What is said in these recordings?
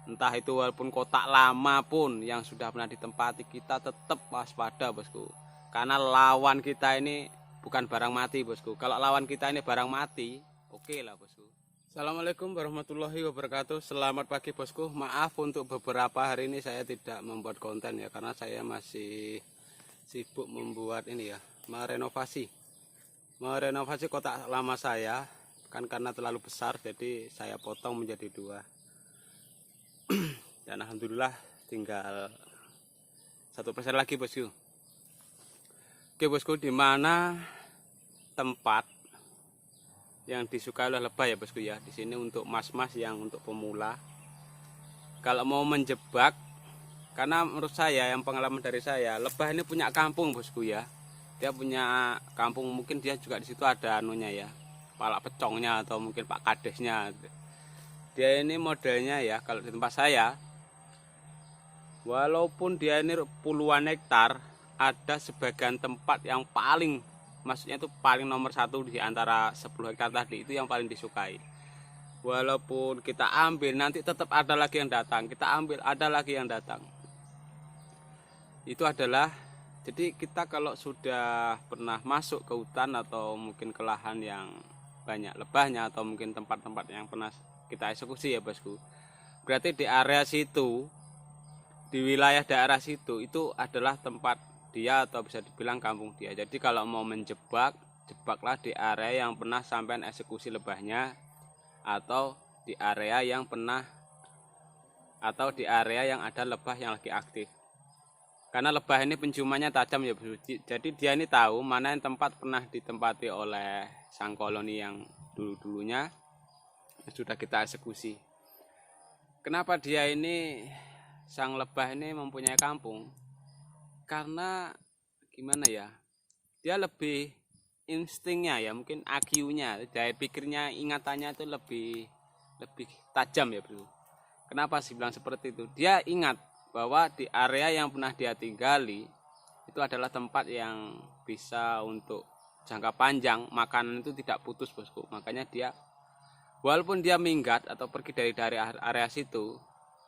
Entah itu walaupun kotak lama pun yang sudah pernah ditempati, kita tetap waspada bosku. Karena lawan kita ini bukan barang mati bosku. Kalau lawan kita ini barang mati, oke lah bosku. Assalamualaikum warahmatullahi wabarakatuh. Selamat pagi bosku. Maaf untuk beberapa hari ini saya tidak membuat konten ya, karena saya masih sibuk membuat ini ya, merenovasi kotak lama saya. Kan karena terlalu besar, jadi saya potong menjadi dua. Dan alhamdulillah tinggal 1% lagi bosku. Oke bosku, di mana tempat yang disukai oleh lebah ya bosku ya. Di sini untuk mas-mas yang untuk pemula. Kalau mau menjebak, karena menurut saya, yang pengalaman dari saya, lebah ini punya kampung bosku ya. Dia punya kampung, mungkin dia juga di situ ada anunya ya, palak pecongnya atau mungkin pak kadesnya. Dia ini modelnya ya, kalau di tempat saya, walaupun dia ini puluhan hektar, ada sebagian tempat yang paling, maksudnya itu paling nomor satu di antara 10 hektar tadi, itu yang paling disukai. Walaupun kita ambil, nanti tetap ada lagi yang datang. Kita ambil, ada lagi yang datang. Itu adalah, jadi kita kalau sudah pernah masuk ke hutan atau mungkin ke lahan yang banyak lebahnya, atau mungkin tempat-tempat yang pernah kita eksekusi ya bosku, berarti di area situ, di wilayah daerah situ, itu adalah tempat dia atau bisa dibilang kampung dia. Jadi kalau mau menjebak, jebaklah di area yang pernah sampean eksekusi lebahnya, atau di area yang pernah, atau di area yang ada lebah yang lagi aktif. Karena lebah ini penciumannya tajam ya bosku. Jadi dia ini tahu mana yang tempat pernah ditempati oleh sang koloni yang dulu-dulunya sudah kita eksekusi. Kenapa dia ini, sang lebah ini mempunyai kampung? Karena gimana ya, dia lebih instingnya ya, mungkin IQ-nya, daya pikirnya, ingatannya itu lebih tajam ya bro. Kenapa sih bilang seperti itu? Dia ingat bahwa di area yang pernah dia tinggali itu adalah tempat yang bisa untuk jangka panjang, makanan itu tidak putus bosku. Makanya dia, walaupun dia minggat atau pergi dari area situ,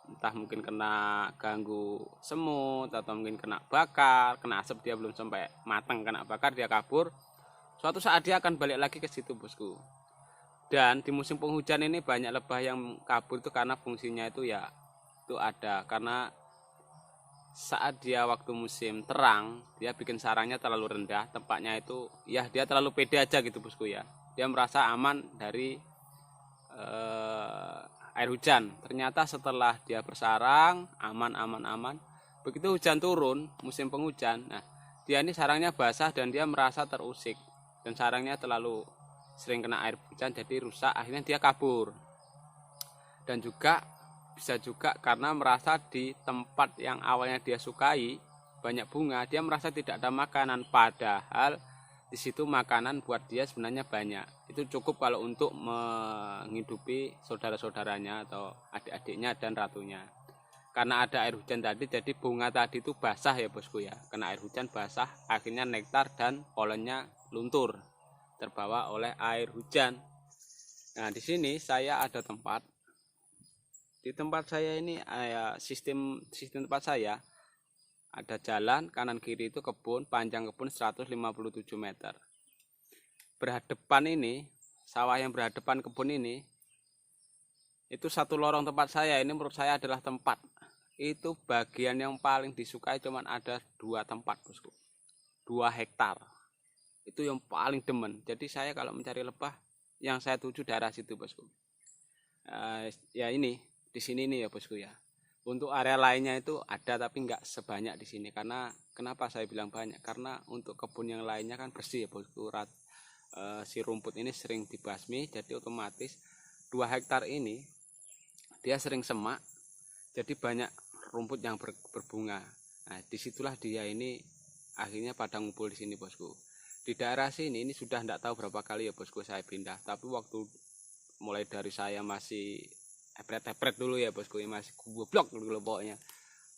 entah mungkin kena ganggu semut atau mungkin kena bakar, kena asap, dia belum sampai matang kena bakar, dia kabur. Suatu saat dia akan balik lagi ke situ bosku. Dan di musim penghujan ini banyak lebah yang kabur itu karena fungsinya itu ya, itu ada karena saat dia waktu musim terang, dia bikin sarangnya terlalu rendah, tempatnya itu ya dia terlalu pede aja gitu bosku ya. Dia merasa aman dari air hujan. Ternyata setelah dia bersarang aman, begitu hujan turun, musim penghujan, nah dia ini sarangnya basah dan dia merasa terusik, dan sarangnya terlalu sering kena air hujan jadi rusak, akhirnya dia kabur. Dan juga bisa juga karena merasa di tempat yang awalnya dia sukai banyak bunga, dia merasa tidak ada makanan, padahal di situ makanan buat dia sebenarnya banyak. Itu cukup kalau untuk menghidupi saudara-saudaranya atau adik-adiknya dan ratunya. Karena ada air hujan tadi, jadi bunga tadi itu basah ya bosku ya. Kena air hujan basah, akhirnya nektar dan polennya luntur, terbawa oleh air hujan. Nah, di sini saya ada tempat. Di tempat saya ini sistem tempat saya ada jalan, kanan kiri itu kebun, panjang kebun 157 meter. Berhadapan ini, sawah yang berhadapan kebun ini, itu satu lorong tempat saya ini menurut saya adalah tempat. Itu bagian yang paling disukai, cuman ada 2 tempat bosku. 2 hektar. Itu yang paling demen. Jadi saya kalau mencari lebah, yang saya tuju daerah situ bosku. Ya ini, di sini nih ya bosku ya. Untuk area lainnya itu ada tapi nggak sebanyak di sini. Karena kenapa saya bilang banyak? Karena untuk kebun yang lainnya kan bersih ya bosku. Si rumput ini sering dibasmi, jadi otomatis 2 hektar ini dia sering semak, jadi banyak rumput yang berbunga. Nah, disitulah dia ini akhirnya pada ngumpul di sini bosku. Di daerah sini ini sudah nggak tahu berapa kali ya bosku saya pindah. Tapi waktu mulai dari saya masih epret-epret dulu ya bosku, masih goblok dulu pokoknya,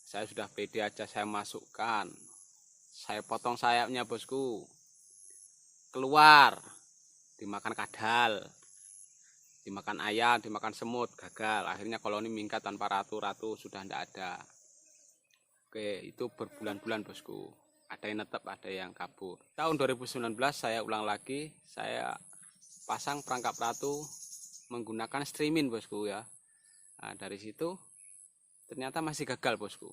saya sudah pede aja, saya masukkan, saya potong sayapnya bosku, keluar dimakan kadal. dimakan ayam, dimakan semut, gagal. Akhirnya koloni minggat tanpa ratu sudah tidak ada. Oke, itu berbulan-bulan bosku. Ada yang netep, ada yang kabur. Tahun 2019 saya ulang lagi, saya pasang perangkap ratu menggunakan streaming bosku ya. Nah, dari situ ternyata masih gagal bosku.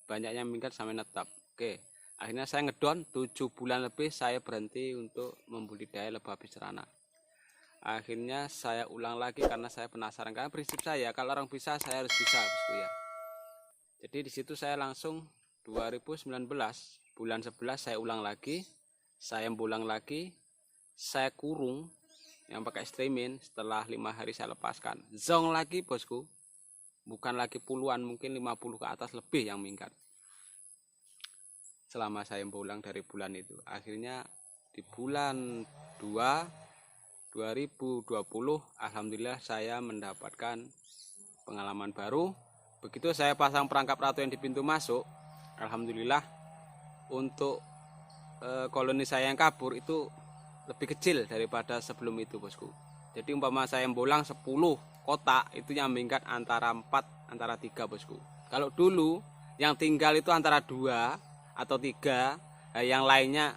Banyak yang minggat sampai netep. Oke, akhirnya saya ngedon 7 bulan lebih saya berhenti untuk membudidaya lebah habis cerana. Akhirnya saya ulang lagi karena saya penasaran, karena prinsip saya kalau orang bisa saya harus bisa bosku ya. Jadi di situ saya langsung 2019 bulan 11 saya ulang lagi, saya bulang lagi, saya kurung yang pakai streaming. Setelah 5 hari saya lepaskan, zong lagi bosku, bukan lagi puluhan, mungkin 50 ke atas lebih yang minggat selama saya pulang dari bulan itu. Akhirnya di bulan 2 2020 alhamdulillah saya mendapatkan pengalaman baru. Begitu saya pasang perangkap ratu yang di pintu masuk, alhamdulillah untuk koloni saya yang kabur itu lebih kecil daripada sebelum itu bosku. Jadi umpama saya bolang 10 kotak, itu yang minggat antara 4 antara 3 bosku. Kalau dulu yang tinggal itu antara 2 atau 3, yang lainnya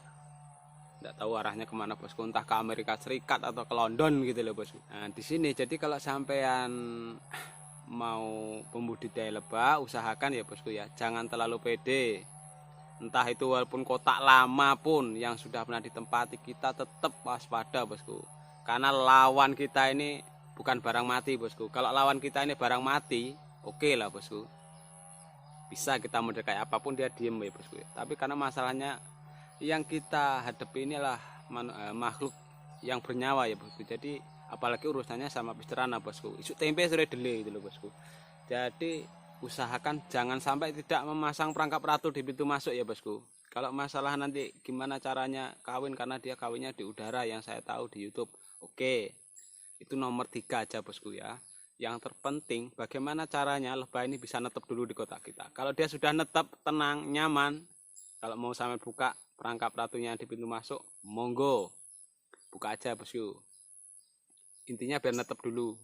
tidak tahu arahnya kemana bosku, entah ke Amerika Serikat atau ke London gitu loh bosku. Nah di sini jadi kalau sampean mau pembudidaya lebah, usahakan ya bosku ya, jangan terlalu pede. Entah itu walaupun kotak lama pun yang sudah pernah ditempati, kita tetap waspada bosku. Karena lawan kita ini bukan barang mati bosku. Kalau lawan kita ini barang mati, oke lah bosku, bisa kita mendekai apapun dia diem ya bosku. Tapi karena masalahnya yang kita hadapi inilah makhluk yang bernyawa ya bosku. Jadi apalagi urusannya sama pisterana bosku, isu tempe sudah delay gitu loh bosku. Jadi usahakan jangan sampai tidak memasang perangkap ratu di pintu masuk ya bosku. Kalau masalah nanti gimana caranya kawin, karena dia kawinnya di udara yang saya tahu di YouTube, oke, itu nomor 3 aja bosku ya. Yang terpenting bagaimana caranya lebah ini bisa netep dulu di kotak kita. Kalau dia sudah netep, tenang, nyaman, kalau mau sampai buka perangkap ratunya di pintu masuk, monggo buka aja bosku. Intinya biar netep dulu.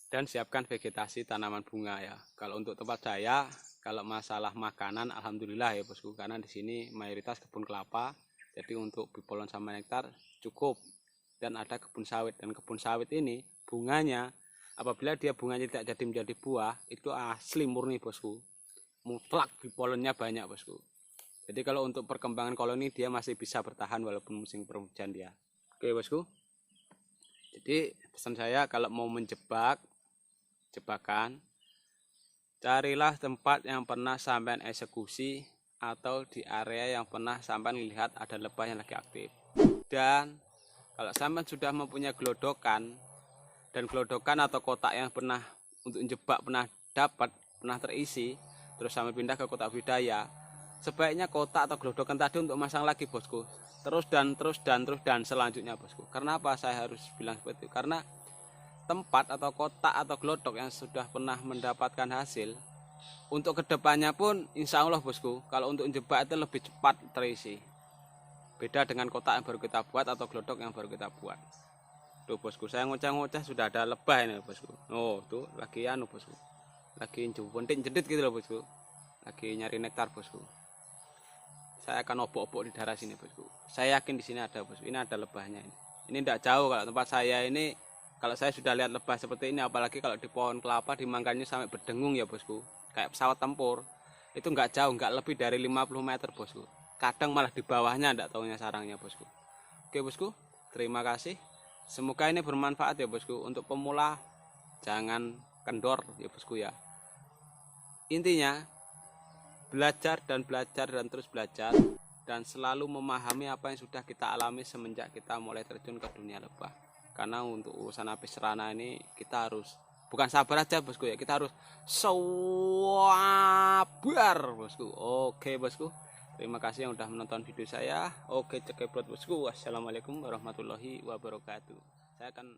Dan siapkan vegetasi tanaman bunga ya. Kalau untuk tempat saya, kalau masalah makanan alhamdulillah ya bosku, karena di sini mayoritas kebun kelapa. Jadi untuk bipolon sama nektar cukup. Dan ada kebun sawit, dan kebun sawit ini bunganya apabila dia bunganya tidak jadi menjadi buah, itu asli murni bosku. Mutlak bipolonnya banyak bosku. Jadi kalau untuk perkembangan koloni dia masih bisa bertahan walaupun musim penghujan dia. Oke bosku. Jadi pesan saya kalau mau menjebak jebakan, carilah tempat yang pernah sampean eksekusi atau di area yang pernah sampean lihat ada lebah yang lagi aktif. Dan kalau sampean sudah mempunyai gelodokan, dan gelodokan atau kotak yang pernah untuk menjebak pernah dapat, pernah terisi, terus sampai pindah ke kotak budidaya, sebaiknya kotak atau gelodokan tadi untuk masang lagi bosku. Terus dan selanjutnya bosku. Karena apa saya harus bilang seperti itu? Karena tempat atau kotak atau glodok yang sudah pernah mendapatkan hasil, untuk kedepannya pun insya Allah bosku, kalau untuk jebak itu lebih cepat terisi. Beda dengan kotak yang baru kita buat atau glodok yang baru kita buat. Tuh bosku, saya ngoceh-ngoceh sudah ada lebah ini bosku. Oh tuh lagi anu bosku, lagi jepuntik jedit gitu loh bosku, lagi nyari nektar bosku. Saya akan obok-obok di daerah sini bosku. Saya yakin di sini ada bosku. Ini ada lebahnya ini. Ini tidak jauh kalau tempat saya ini. Kalau saya sudah lihat lebah seperti ini, apalagi kalau di pohon kelapa dimangkanya sampai berdengung ya bosku, kayak pesawat tempur, itu nggak jauh, nggak lebih dari 50 meter bosku. Kadang malah di bawahnya nggak tahunya sarangnya bosku. Oke bosku, terima kasih. Semoga ini bermanfaat ya bosku. Untuk pemula jangan kendor ya bosku ya. Intinya belajar dan terus belajar, dan selalu memahami apa yang sudah kita alami semenjak kita mulai terjun ke dunia lebah. Karena untuk urusan apis serana ini kita harus bukan sabar aja bosku ya, kita harus sabar bosku. Oke bosku, terima kasih yang udah menonton video saya. Oke cekebrot bosku, wassalamualaikum warahmatullahi wabarakatuh. Saya akan